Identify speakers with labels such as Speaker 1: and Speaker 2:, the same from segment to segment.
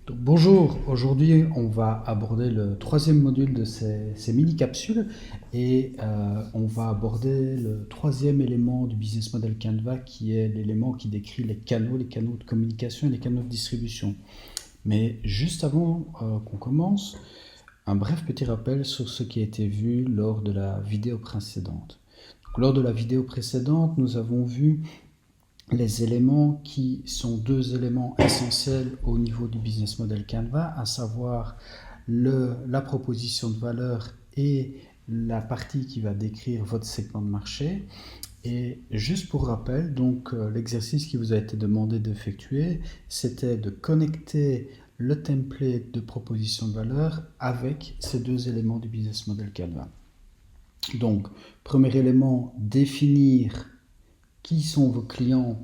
Speaker 1: Donc, bonjour, aujourd'hui on va aborder le troisième module de ces mini-capsules et on va aborder le troisième élément du business model Canva qui est l'élément qui décrit les canaux de communication et les canaux de distribution. Mais juste avant qu'on commence, un bref petit rappel sur ce qui a été vu lors de la vidéo précédente. Donc, lors de la vidéo précédente, nous avons vu les éléments qui sont deux éléments essentiels au niveau du business model Canva, à savoir la proposition de valeur et la partie qui va décrire votre segment de marché. Et juste pour rappel, donc l'exercice qui vous a été demandé d'effectuer, c'était de connecter le template de proposition de valeur avec ces deux éléments du business model Canva. Donc, premier élément, définir qui sont vos clients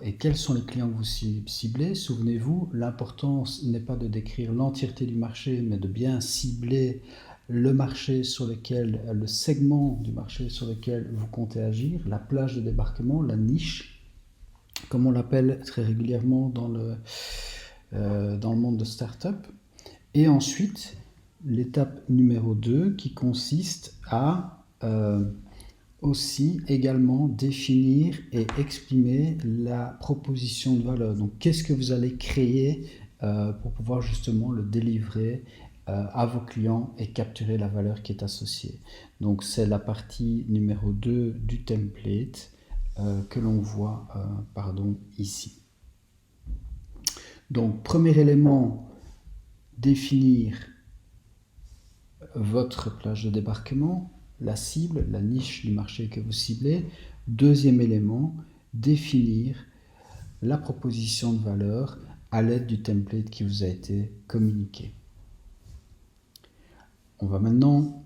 Speaker 1: et quels sont les clients que vous ciblez. Souvenez-vous, l'importance n'est pas de décrire l'entièreté du marché, mais de bien cibler le marché sur lequel, le segment du marché sur lequel vous comptez agir, la plage de débarquement, la niche, comme on l'appelle très régulièrement dans le monde de start-up. Et ensuite, l'étape numéro 2 qui consiste à aussi également définir et exprimer la proposition de valeur. Donc, qu'est-ce que vous allez créer pour pouvoir justement le délivrer à vos clients et capturer la valeur qui est associée. Donc, c'est la partie numéro 2 du template que l'on voit ici. Donc, premier élément, définir votre plage de débarquement, la cible, la niche du marché que vous ciblez. Deuxième élément, définir la proposition de valeur à l'aide du template qui vous a été communiqué. On va maintenant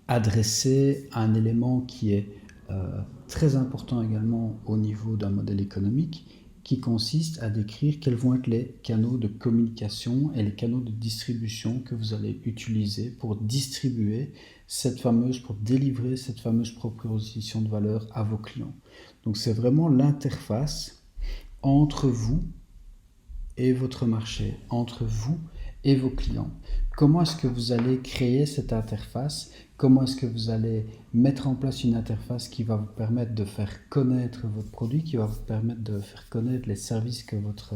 Speaker 1: adresser un élément qui est très important également au niveau d'un modèle économique, qui consiste à décrire quels vont être les canaux de communication et les canaux de distribution que vous allez utiliser pour distribuer pour délivrer cette fameuse proposition de valeur à vos clients. Donc c'est vraiment l'interface entre vous et votre marché, entre vous et vos clients. Comment est-ce que vous allez créer cette interface? Comment est-ce que vous allez mettre en place une interface qui va vous permettre de faire connaître votre produit, qui va vous permettre de faire connaître les services que votre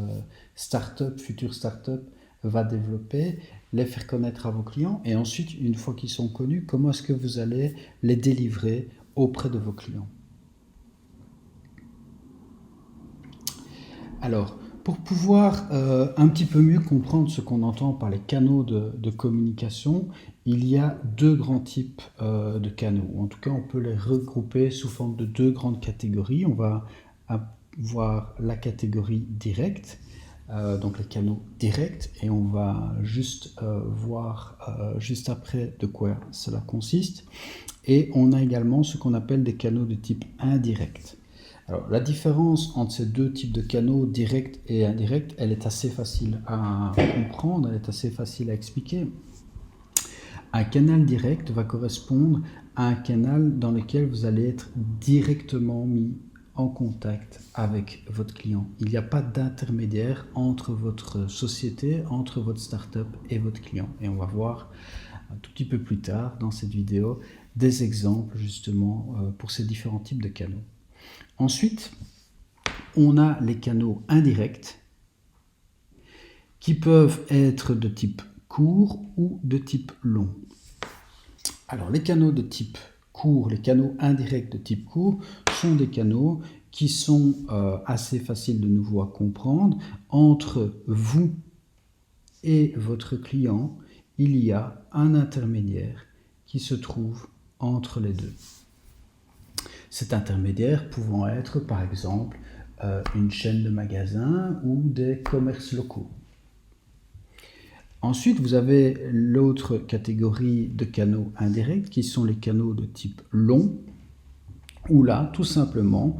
Speaker 1: future startup va développer, les faire connaître à vos clients et ensuite, une fois qu'ils sont connus, comment est-ce que vous allez les délivrer auprès de vos clients? Alors, pour pouvoir un petit peu mieux comprendre ce qu'on entend par les canaux de communication, il y a deux grands types de canaux. En tout cas, on peut les regrouper sous forme de deux grandes catégories. On va avoir la catégorie directe, donc les canaux directs, et on va juste voir juste après de quoi cela consiste. Et on a également ce qu'on appelle des canaux de type indirect. Alors, la différence entre ces deux types de canaux, direct et indirect, elle est assez facile à comprendre, elle est assez facile à expliquer. Un canal direct va correspondre à un canal dans lequel vous allez être directement mis en contact avec votre client. Il n'y a pas d'intermédiaire entre votre société, entre votre startup et votre client. Et on va voir un tout petit peu plus tard dans cette vidéo des exemples justement pour ces différents types de canaux. Ensuite, on a les canaux indirects qui peuvent être de type court ou de type long. Alors, les canaux de type court, les canaux indirects de type court sont des canaux qui sont assez faciles de nouveau à comprendre. Entre vous et votre client, il y a un intermédiaire qui se trouve entre les deux. Cet intermédiaire pouvant être par exemple une chaîne de magasins ou des commerces locaux. Ensuite, vous avez l'autre catégorie de canaux indirects qui sont les canaux de type long, où là, tout simplement,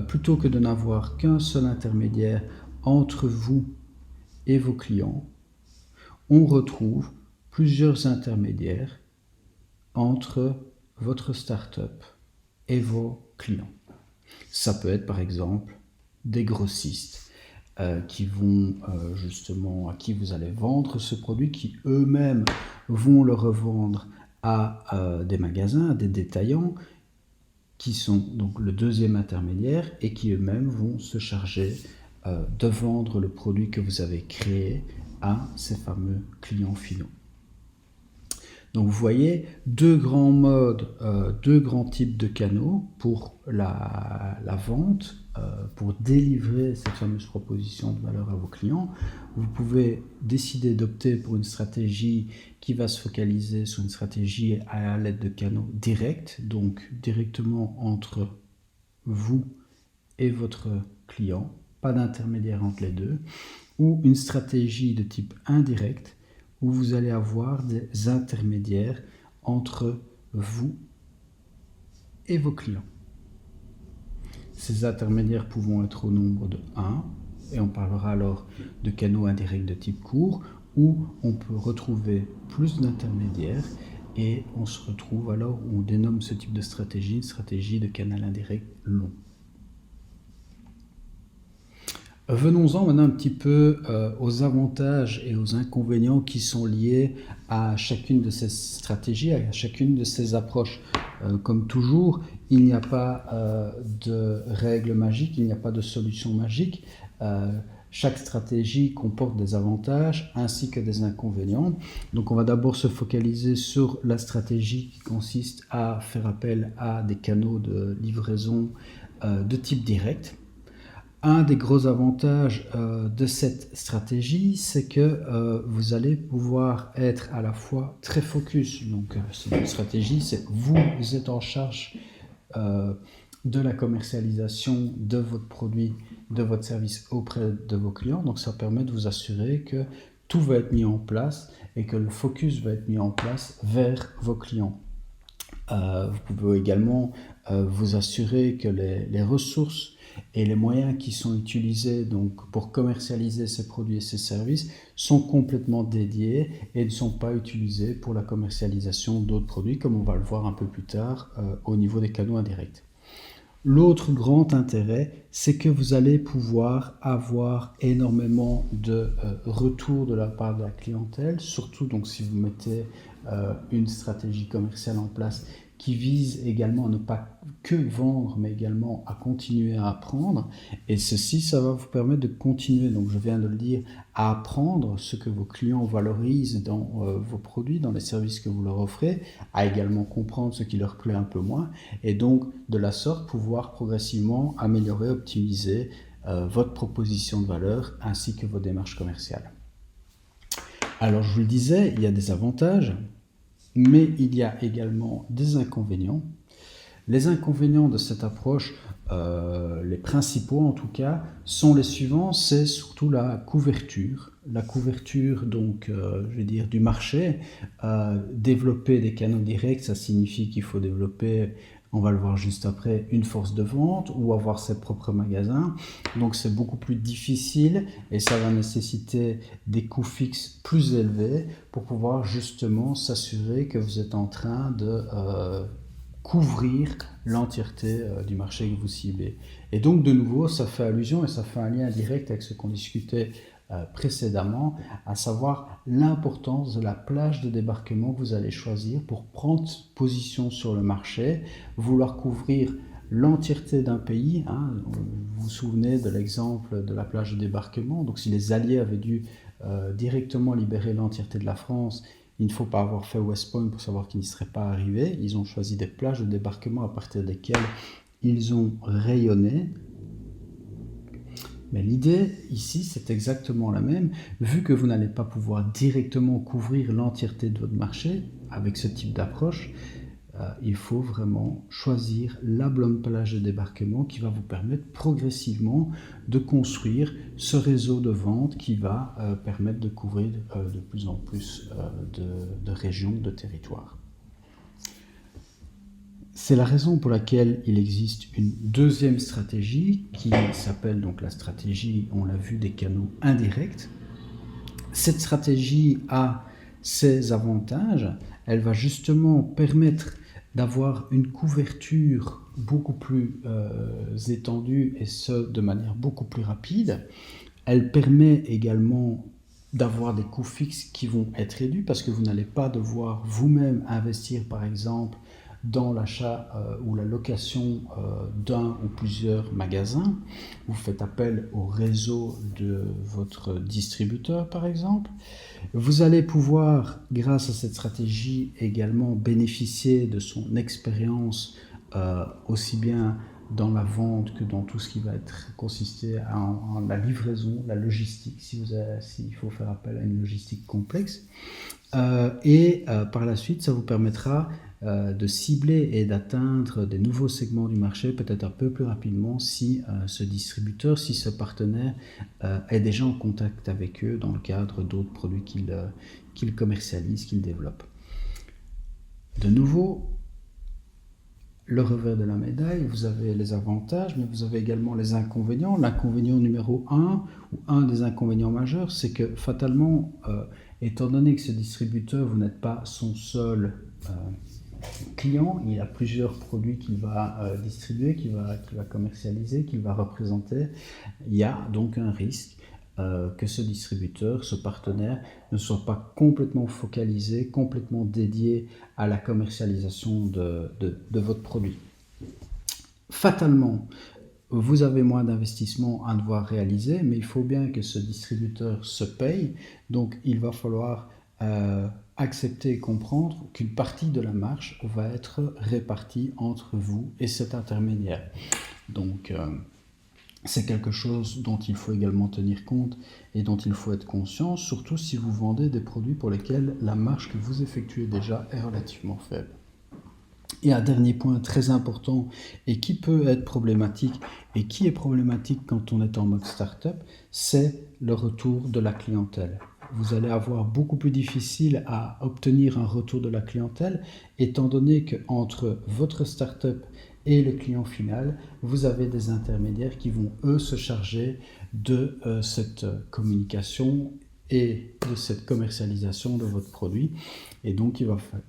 Speaker 1: plutôt que de n'avoir qu'un seul intermédiaire entre vous et vos clients, on retrouve plusieurs intermédiaires entre votre start-up et vos clients. Ça peut être par exemple des grossistes, justement, à qui vous allez vendre ce produit, qui eux-mêmes vont le revendre à des magasins, à des détaillants, qui sont donc le deuxième intermédiaire et qui eux-mêmes vont se charger de vendre le produit que vous avez créé à ces fameux clients finaux. Donc vous voyez, deux grands modes, deux grands types de canaux pour la vente, pour délivrer cette fameuse proposition de valeur à vos clients. Vous pouvez décider d'opter pour une stratégie qui va se focaliser sur une stratégie à l'aide de canaux directs, donc directement entre vous et votre client, pas d'intermédiaire entre les deux, ou une stratégie de type indirect, où vous allez avoir des intermédiaires entre vous et vos clients. Ces intermédiaires pouvant être au nombre de 1, et on parlera alors de canaux indirects de type court, où on peut retrouver plus d'intermédiaires, et on se retrouve alors, on dénomme ce type de stratégie une stratégie de canal indirect long. Venons-en maintenant un petit peu aux avantages et aux inconvénients qui sont liés à chacune de ces stratégies, à chacune de ces approches. Comme toujours, il n'y a pas de règle magique, il n'y a pas de solution magique. Chaque stratégie comporte des avantages ainsi que des inconvénients. Donc on va d'abord se focaliser sur la stratégie qui consiste à faire appel à des canaux de livraison de type direct. Un des gros avantages de cette stratégie, c'est que vous allez pouvoir être à la fois très focus. Donc, cette stratégie, c'est vous êtes en charge de la commercialisation de votre produit, de votre service auprès de vos clients. Donc, ça permet de vous assurer que tout va être mis en place et que le focus va être mis en place vers vos clients. Vous pouvez également vous assurer que les ressources et les moyens qui sont utilisés donc, pour commercialiser ces produits et ces services sont complètement dédiés et ne sont pas utilisés pour la commercialisation d'autres produits, comme on va le voir un peu plus tard au niveau des canaux indirects. L'autre grand intérêt, c'est que vous allez pouvoir avoir énormément de retours de la part de la clientèle, surtout donc, si vous mettez une stratégie commerciale en place qui vise également à ne pas que vendre, mais également à continuer à apprendre. Et ceci, ça va vous permettre de continuer, donc je viens de le dire, à apprendre ce que vos clients valorisent dans vos produits, dans les services que vous leur offrez, à également comprendre ce qui leur plaît un peu moins, et donc de la sorte pouvoir progressivement améliorer, optimiser votre proposition de valeur ainsi que vos démarches commerciales. Alors je vous le disais, il y a des avantages, mais il y a également des inconvénients. Les inconvénients de cette approche, les principaux en tout cas, sont les suivants. C'est surtout la couverture. La couverture donc, je vais dire, du marché. Développer des canaux directs, ça signifie qu'il faut développer, on va le voir juste après, une force de vente ou avoir ses propres magasins. Donc c'est beaucoup plus difficile et ça va nécessiter des coûts fixes plus élevés pour pouvoir justement s'assurer que vous êtes en train de couvrir l'entièreté du marché que vous ciblez. Et donc de nouveau, ça fait allusion et ça fait un lien direct avec ce qu'on discutait précédemment, à savoir l'importance de la plage de débarquement que vous allez choisir pour prendre position sur le marché, vouloir couvrir l'entièreté d'un pays. Vous vous souvenez de l'exemple de la plage de débarquement. Donc si les Alliés avaient dû directement libérer l'entièreté de la France, il ne faut pas avoir fait West Point pour savoir qu'ils n'y seraient pas arrivés. Ils ont choisi des plages de débarquement à partir desquelles ils ont rayonné. Mais l'idée ici, c'est exactement la même. Vu que vous n'allez pas pouvoir directement couvrir l'entièreté de votre marché avec ce type d'approche, il faut vraiment choisir la bonne plage de débarquement qui va vous permettre progressivement de construire ce réseau de vente qui va permettre de couvrir de plus en plus de régions, de territoires. C'est la raison pour laquelle il existe une deuxième stratégie qui s'appelle donc la stratégie, on l'a vu, des canaux indirects. Cette stratégie a ses avantages. Elle va justement permettre d'avoir une couverture beaucoup plus étendue et ce, de manière beaucoup plus rapide. Elle permet également d'avoir des coûts fixes qui vont être réduits parce que vous n'allez pas devoir vous-même investir, par exemple, dans l'achat ou la location d'un ou plusieurs magasins. Vous faites appel au réseau de votre distributeur, par exemple. Vous allez pouvoir, grâce à cette stratégie, également bénéficier de son expérience aussi bien dans la vente que dans tout ce qui va être consister en la livraison, la logistique, s'il faut faire appel à une logistique complexe. Par la suite, ça vous permettra de cibler et d'atteindre des nouveaux segments du marché peut-être un peu plus rapidement si ce distributeur, si ce partenaire est déjà en contact avec eux dans le cadre d'autres produits qu'il commercialise, qu'il développe. De nouveau, le revers de la médaille, vous avez les avantages, mais vous avez également les inconvénients. L'inconvénient numéro 1, ou un des inconvénients majeurs, c'est que fatalement, étant donné que ce distributeur, vous n'êtes pas son seul client, il a plusieurs produits qu'il va distribuer, qu'il va commercialiser, qu'il va représenter. Il y a donc un risque que ce distributeur, ce partenaire, ne soit pas complètement focalisé, complètement dédié à la commercialisation de votre produit. Fatalement, vous avez moins d'investissements à devoir réaliser, mais il faut bien que ce distributeur se paye, donc il va falloir accepter et comprendre qu'une partie de la marge va être répartie entre vous et cet intermédiaire. Donc, c'est quelque chose dont il faut également tenir compte et dont il faut être conscient, surtout si vous vendez des produits pour lesquels la marge que vous effectuez déjà est relativement faible. Et un dernier point très important et qui peut être problématique et qui est problématique quand on est en mode start-up, c'est le retour de la clientèle. Vous allez avoir beaucoup plus difficile à obtenir un retour de la clientèle étant donné qu'entre votre start-up et le client final, vous avez des intermédiaires qui vont, eux, se charger de cette communication et de cette commercialisation de votre produit. Et donc,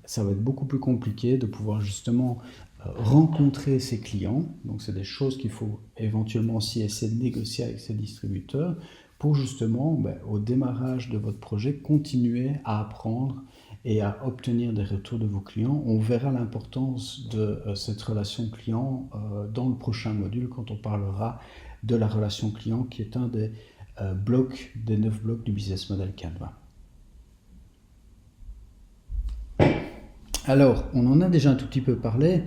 Speaker 1: ça va être beaucoup plus compliqué de pouvoir justement rencontrer ces clients. Donc, c'est des choses qu'il faut éventuellement aussi essayer de négocier avec ces distributeurs pour justement, au démarrage de votre projet, continuer à apprendre et à obtenir des retours de vos clients. On verra l'importance de cette relation client dans le prochain module quand on parlera de la relation client qui est un des blocs, des 9 blocs du business model Canva. Alors, on en a déjà un tout petit peu parlé.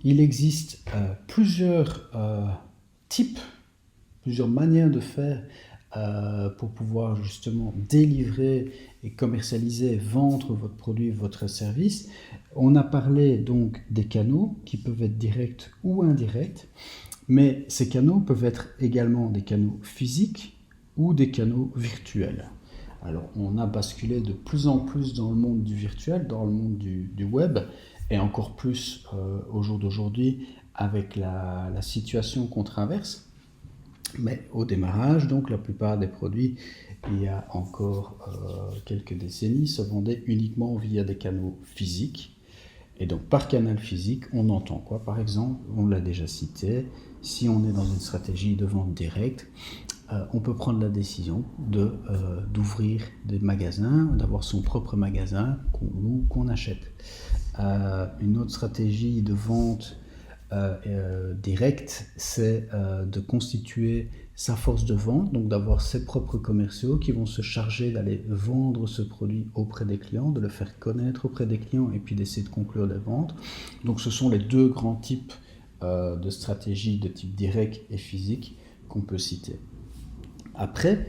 Speaker 1: Il existe plusieurs types, plusieurs manières de faire pour pouvoir justement délivrer et commercialiser, vendre votre produit, votre service. On a parlé donc des canaux qui peuvent être directs ou indirects, mais ces canaux peuvent être également des canaux physiques ou des canaux virtuels. Alors on a basculé de plus en plus dans le monde du virtuel, dans le monde du web, et encore plus au jour d'aujourd'hui avec la situation qu'on traverse. Mais au démarrage, donc, la plupart des produits, il y a encore quelques décennies, se vendaient uniquement via des canaux physiques. Et donc, par canal physique, on entend quoi? Par exemple, on l'a déjà cité, si on est dans une stratégie de vente directe, on peut prendre la décision d'ouvrir des magasins, d'avoir son propre magasin qu'on loue, qu'on achète. Une autre stratégie de vente direct, c'est de constituer sa force de vente, donc d'avoir ses propres commerciaux qui vont se charger d'aller vendre ce produit auprès des clients, de le faire connaître auprès des clients et puis d'essayer de conclure des ventes. Donc ce sont les deux grands types de stratégies de type direct et physique qu'on peut citer. Après,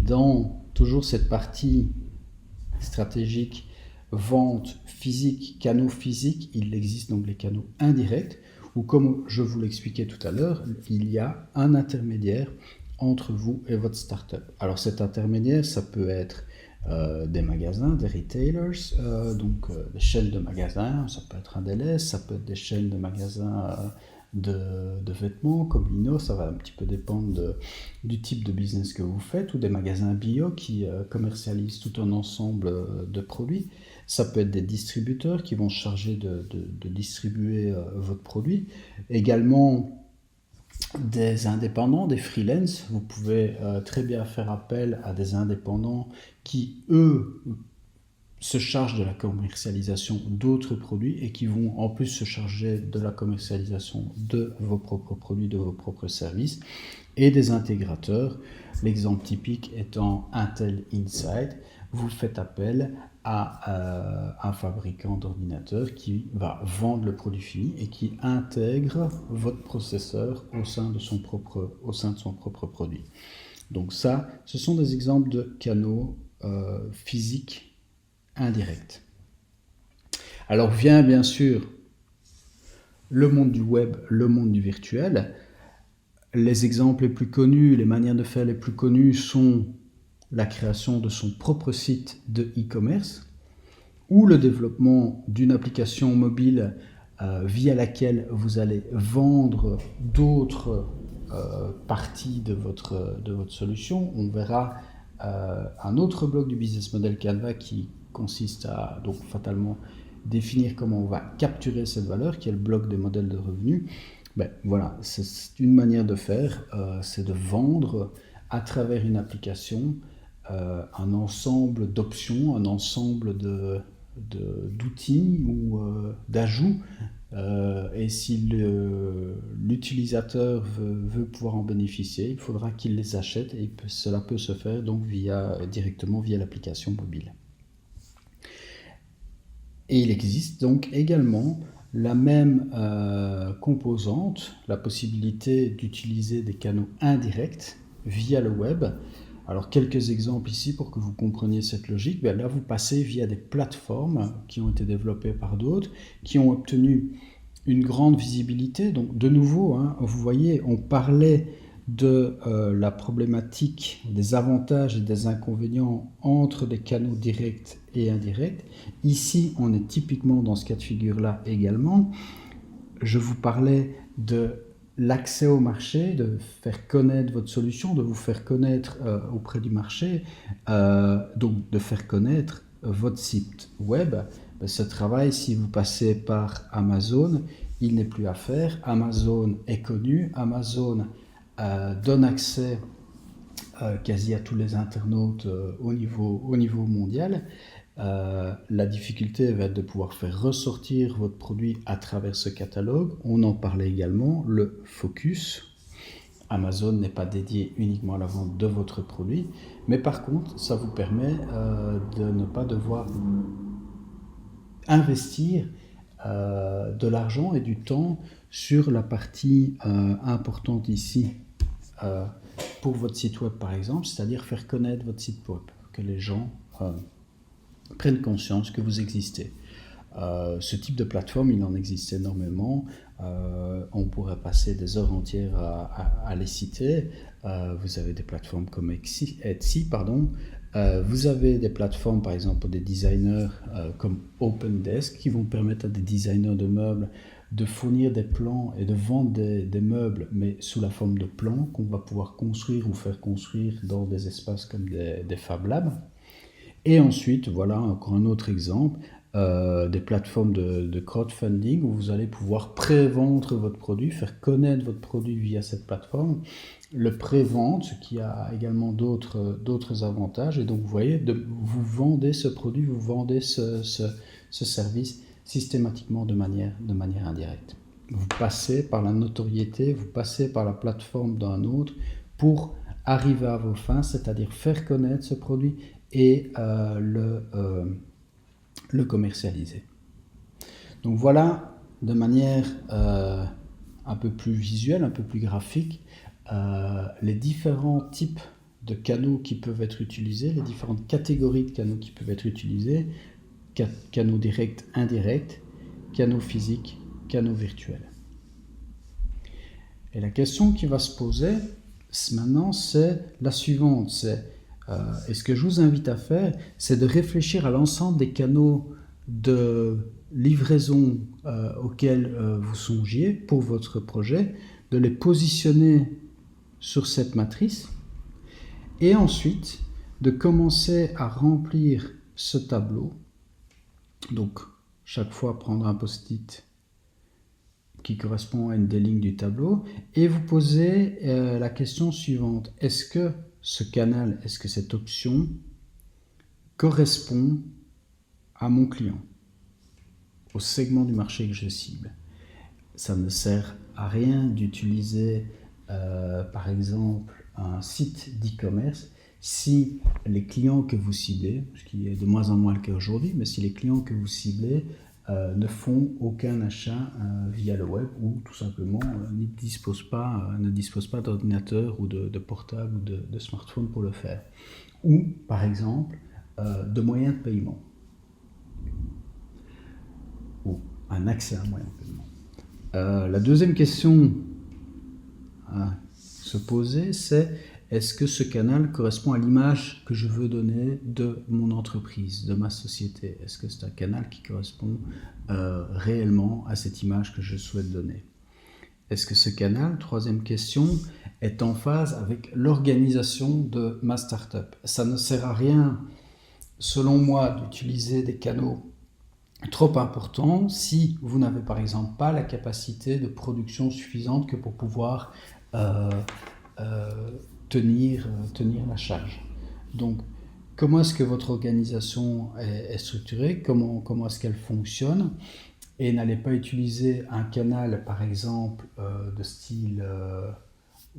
Speaker 1: dans toujours cette partie stratégique, vente physique, canaux physiques, il existe donc les canaux indirects, où comme je vous l'expliquais tout à l'heure, il y a un intermédiaire entre vous et votre startup. Alors cet intermédiaire, ça peut être des magasins, des retailers, donc des chaînes de magasins, ça peut être un Delhaize, ça peut être des chaînes de magasins de vêtements comme Lino, ça va un petit peu dépendre du type de business que vous faites, ou des magasins bio qui commercialisent tout un ensemble de produits. Ça peut être des distributeurs qui vont se charger de distribuer votre produit. Également, des indépendants, des freelances. Vous pouvez très bien faire appel à des indépendants qui, eux, se chargent de la commercialisation d'autres produits et qui vont en plus se charger de la commercialisation de vos propres produits, de vos propres services, et des intégrateurs. L'exemple typique étant Intel Inside. Vous faites appel à un fabricant d'ordinateurs qui va vendre le produit fini et qui intègre votre processeur au sein de son propre produit. Donc ça, ce sont des exemples de canaux physiques indirects. Alors vient bien sûr le monde du web, le monde du virtuel. Les exemples les plus connus, les manières de faire les plus connues sont la création de son propre site de e-commerce ou le développement d'une application mobile via laquelle vous allez vendre d'autres parties de votre solution. On verra un autre bloc du business model Canva qui consiste à donc fatalement définir comment on va capturer cette valeur, qui est le bloc des modèles de revenus. Ben, voilà, c'est une manière de faire, c'est de vendre à travers une application un ensemble d'options, un ensemble d'outils ou d'ajouts. Et si l'utilisateur veut pouvoir en bénéficier, il faudra qu'il les achète et cela peut se faire donc directement via l'application mobile. Et il existe donc également la même composante, la possibilité d'utiliser des canaux indirects via le web. Alors quelques exemples ici pour que vous compreniez cette logique. Bien, là vous passez via des plateformes qui ont été développées par d'autres, qui ont obtenu une grande visibilité. Donc de nouveau, vous voyez, on parlait de la problématique des avantages et des inconvénients entre des canaux directs et indirects. Ici, on est typiquement dans ce cas de figure-là également. Je vous parlais de l'accès au marché, de faire connaître votre solution, de vous faire connaître auprès du marché, donc de faire connaître votre site web. Ce travail, si vous passez par Amazon, il n'est plus à faire. Amazon est connu, Amazon donne accès quasi à tous les internautes au niveau mondial. La difficulté va être de pouvoir faire ressortir votre produit à travers ce catalogue. On en parlait également, le focus. Amazon n'est pas dédié uniquement à la vente de votre produit, mais par contre, ça vous permet de ne pas devoir investir de l'argent et du temps sur la partie importante ici pour votre site web par exemple, c'est-à-dire faire connaître votre site web, que les gens prennent conscience que vous existez. Ce type de plateforme, il en existe énormément. On pourrait passer des heures entières à les citer. Vous avez des plateformes comme Etsy, vous avez des plateformes par exemple pour des designers comme OpenDesk qui vont permettre à des designers de meubles de fournir des plans et de vendre des meubles, mais sous la forme de plans qu'on va pouvoir construire ou faire construire dans des espaces comme des Fab Labs. Et ensuite, voilà encore un autre exemple, des plateformes de crowdfunding où vous allez pouvoir pré-vendre votre produit, faire connaître votre produit via cette plateforme. Le pré-vente, ce qui a également d'autres avantages. Et donc, vous voyez, vous vendez ce produit, vous vendez ce service systématiquement de manière indirecte. Vous passez par la notoriété, vous passez par la plateforme d'un autre pour arriver à vos fins, c'est-à-dire faire connaître ce produit et le commercialiser. Donc voilà, de manière un peu plus visuelle, un peu plus graphique, les différents types de canaux qui peuvent être utilisés, les différentes catégories de canaux qui peuvent être utilisés, canaux directs, indirects, canaux physiques, canaux virtuels. Et la question qui va se poser maintenant, c'est la suivante, et ce que je vous invite à faire, c'est de réfléchir à l'ensemble des canaux de livraison auxquels vous songiez pour votre projet, de les positionner sur cette matrice, et ensuite de commencer à remplir ce tableau. Donc, chaque fois prendre un post-it qui correspond à une des lignes du tableau et vous posez la question suivante. Est-ce que ce canal, est-ce que cette option correspond à mon client, au segment du marché que je cible? Ça ne sert à rien d'utiliser par exemple un site d'e-commerce si les clients que vous ciblez, ce qui est de moins en moins le cas aujourd'hui, mais si les clients que vous ciblez ne font aucun achat via le web ou tout simplement ne disposent pas d'ordinateur ou de portable ou de smartphone pour le faire. Ou par exemple de moyens de paiement ou un accès à un moyen de paiement. La deuxième question à se poser, c'est est-ce que ce canal correspond à l'image que je veux donner de mon entreprise, de ma société? Est-ce que c'est un canal qui correspond réellement à cette image que je souhaite donner? Est-ce que ce canal, troisième question, est en phase avec l'organisation de ma startup? Ça ne sert à rien, selon moi, d'utiliser des canaux trop importants si vous n'avez par exemple pas la capacité de production suffisante que pour pouvoir tenir la charge. Donc, comment est-ce que votre organisation est structurée? Comment est-ce qu'elle fonctionne? Et n'allez pas utiliser un canal, par exemple, de style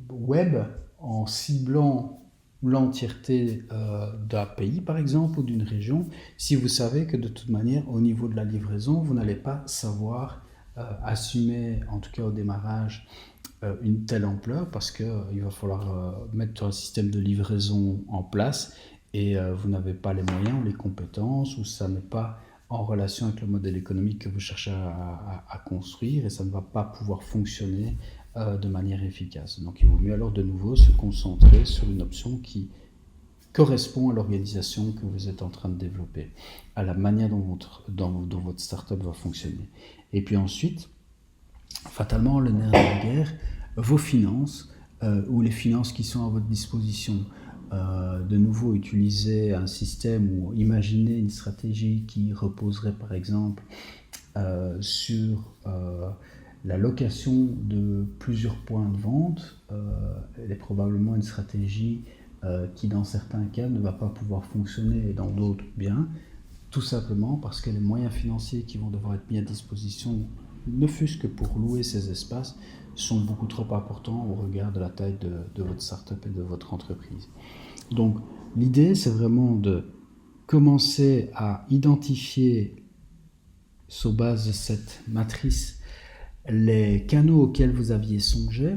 Speaker 1: web en ciblant l'entièreté d'un pays, par exemple, ou d'une région, si vous savez que de toute manière, au niveau de la livraison, vous n'allez pas savoir assumer, en tout cas au démarrage, une telle ampleur parce qu'il va falloir mettre un système de livraison en place et vous n'avez pas les moyens ou les compétences ou ça n'est pas en relation avec le modèle économique que vous cherchez à construire et ça ne va pas pouvoir fonctionner de manière efficace. Donc il vaut mieux alors de nouveau se concentrer sur une option qui correspond à l'organisation que vous êtes en train de développer, à la manière dont votre startup va fonctionner. Et puis ensuite, fatalement, le nerf de la guerre, vos finances ou les finances qui sont à votre disposition. De nouveau, utiliser un système ou imaginer une stratégie qui reposerait par exemple sur la location de plusieurs points de vente. Elle est probablement une stratégie qui dans certains cas ne va pas pouvoir fonctionner et dans d'autres bien, tout simplement parce que les moyens financiers qui vont devoir être mis à disposition, ne fût-ce que pour louer ces espaces, sont beaucoup trop importants au regard de la taille de votre startup et de votre entreprise. Donc l'idée, c'est vraiment de commencer à identifier sur base de cette matrice les canaux auxquels vous aviez songé,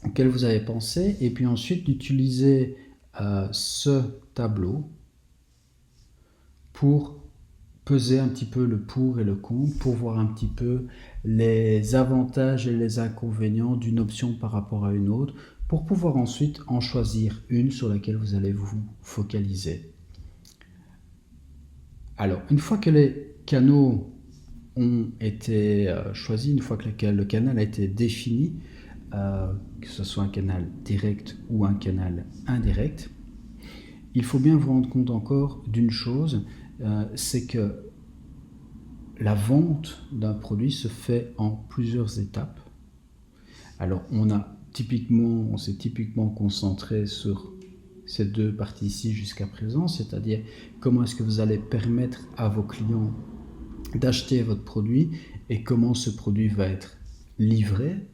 Speaker 1: auxquels vous avez pensé, et puis ensuite d'utiliser ce tableau pour peser un petit peu le pour et le contre, pour voir un petit peu les avantages et les inconvénients d'une option par rapport à une autre, pour pouvoir ensuite en choisir une sur laquelle vous allez vous focaliser. Alors, une fois que les canaux ont été choisis, une fois que le canal a été défini, que ce soit un canal direct ou un canal indirect, il faut bien vous rendre compte encore d'une chose, c'est que la vente d'un produit se fait en plusieurs étapes. Alors on s'est typiquement concentré sur ces deux parties ici jusqu'à présent, c'est-à-dire comment est-ce que vous allez permettre à vos clients d'acheter votre produit et comment ce produit va être livré.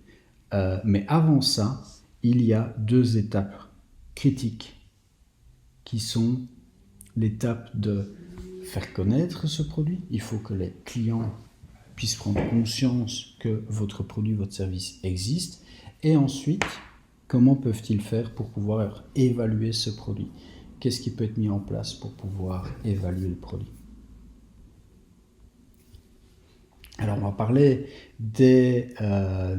Speaker 1: Mais avant ça, il y a deux étapes critiques qui sont l'étape de faire connaître ce produit. Il faut que les clients puissent prendre conscience que votre produit, votre service existe. Et ensuite, comment peuvent-ils faire pour pouvoir évaluer ce produit? Qu'est-ce qui peut être mis en place pour pouvoir évaluer le produit? Alors, on va parler des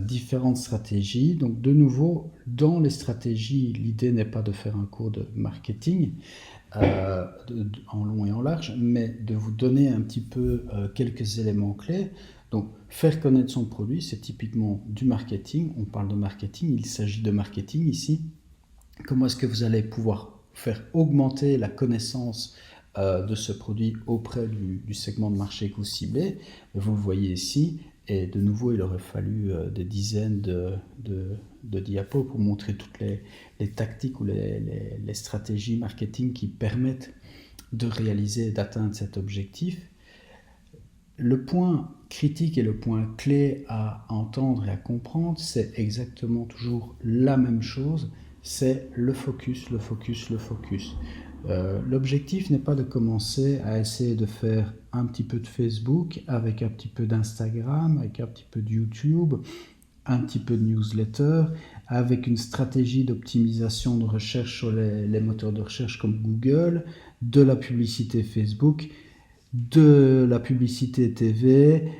Speaker 1: différentes stratégies. Donc, de nouveau, dans les stratégies, l'idée n'est pas de faire un cours de marketing en long et en large, mais de vous donner un petit peu quelques éléments clés. Donc, faire connaître son produit, c'est typiquement du marketing. On parle de marketing, il s'agit de marketing ici. Comment est-ce que vous allez pouvoir faire augmenter la connaissance de ce produit auprès du segment de marché que vous ciblez? Vous le voyez ici, Et de nouveau, il aurait fallu des dizaines de diapos pour montrer toutes les tactiques ou les stratégies marketing qui permettent de réaliser et d'atteindre cet objectif. Le point critique et le point clé à entendre et à comprendre, c'est exactement toujours la même chose, c'est le focus, le focus, le focus. L'objectif n'est pas de commencer à essayer de faire un petit peu de Facebook, avec un petit peu d'Instagram, avec un petit peu de YouTube, un petit peu de newsletter, avec une stratégie d'optimisation de recherche sur les moteurs de recherche comme Google, de la publicité Facebook, de la publicité TV,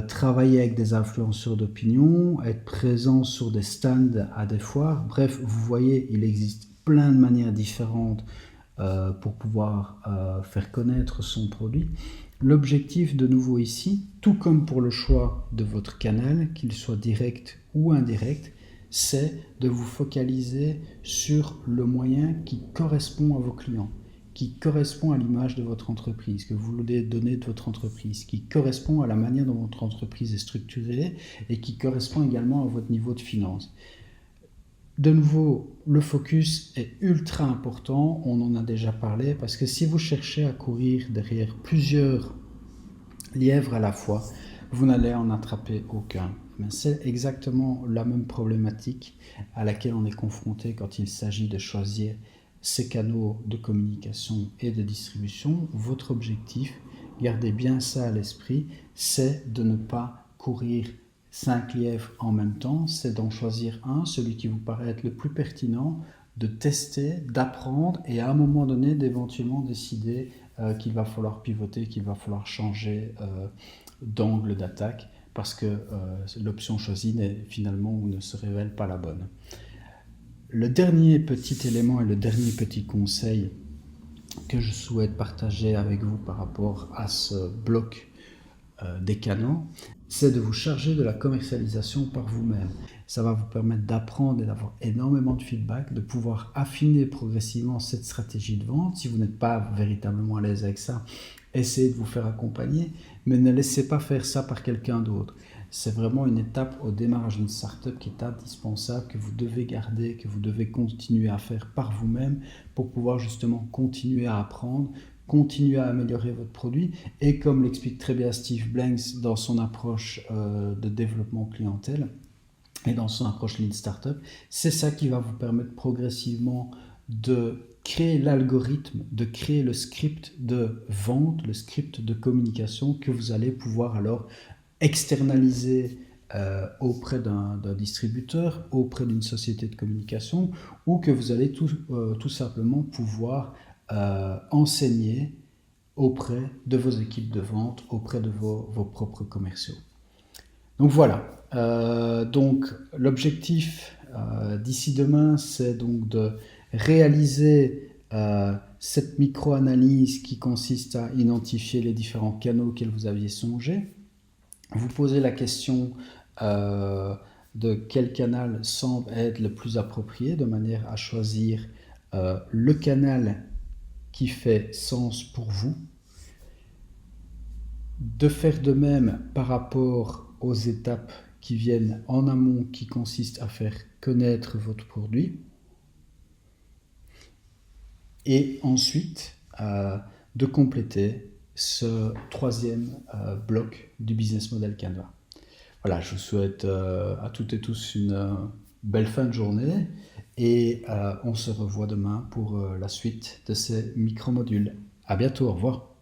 Speaker 1: travailler avec des influenceurs d'opinion, être présent sur des stands à des foires. Bref, vous voyez, il existe plein de manières différentes pour pouvoir faire connaître son produit. L'objectif de nouveau ici, tout comme pour le choix de votre canal, qu'il soit direct ou indirect, c'est de vous focaliser sur le moyen qui correspond à vos clients, qui correspond à l'image de votre entreprise, que vous voulez donner de votre entreprise, qui correspond à la manière dont votre entreprise est structurée et qui correspond également à votre niveau de finance. De nouveau, le focus est ultra important, on en a déjà parlé, parce que si vous cherchez à courir derrière plusieurs lièvres à la fois, vous n'allez en attraper aucun. Mais c'est exactement la même problématique à laquelle on est confronté quand il s'agit de choisir ces canaux de communication et de distribution. Votre objectif, gardez bien ça à l'esprit, c'est de ne pas courir 5 lièvres en même temps, c'est d'en choisir un, celui qui vous paraît être le plus pertinent, de tester, d'apprendre et à un moment donné d'éventuellement décider qu'il va falloir pivoter, qu'il va falloir changer d'angle d'attaque parce que l'option choisie n'est finalement ou ne se révèle pas la bonne. Le dernier petit élément et le dernier petit conseil que je souhaite partager avec vous par rapport à ce bloc des canaux, c'est de vous charger de la commercialisation par vous-même. Ça va vous permettre d'apprendre et d'avoir énormément de feedback, de pouvoir affiner progressivement cette stratégie de vente. Si vous n'êtes pas véritablement à l'aise avec ça, essayez de vous faire accompagner, mais ne laissez pas faire ça par quelqu'un d'autre. C'est vraiment une étape au démarrage d'une startup qui est indispensable, que vous devez garder, que vous devez continuer à faire par vous-même pour pouvoir justement continuer à apprendre, continuer à améliorer votre produit et comme l'explique très bien Steve Blanks dans son approche de développement clientèle et dans son approche Lean Startup, c'est ça qui va vous permettre progressivement de créer l'algorithme, de créer le script de vente, le script de communication que vous allez pouvoir alors externaliser auprès d'un distributeur, auprès d'une société de communication ou que vous allez tout simplement pouvoir enseigner auprès de vos équipes de vente, auprès de vos propres commerciaux. Donc voilà, donc l'objectif d'ici demain, c'est donc de réaliser cette micro-analyse qui consiste à identifier les différents canaux auxquels vous aviez songé. Vous posez la question de quel canal semble être le plus approprié, de manière à choisir le canal qui fait sens pour vous, de faire de même par rapport aux étapes qui viennent en amont, qui consistent à faire connaître votre produit, et ensuite de compléter ce troisième bloc du business model Canva. Voilà, je vous souhaite à toutes et tous une belle fin de journée et on se revoit demain pour la suite de ces micro-modules. À bientôt, au revoir.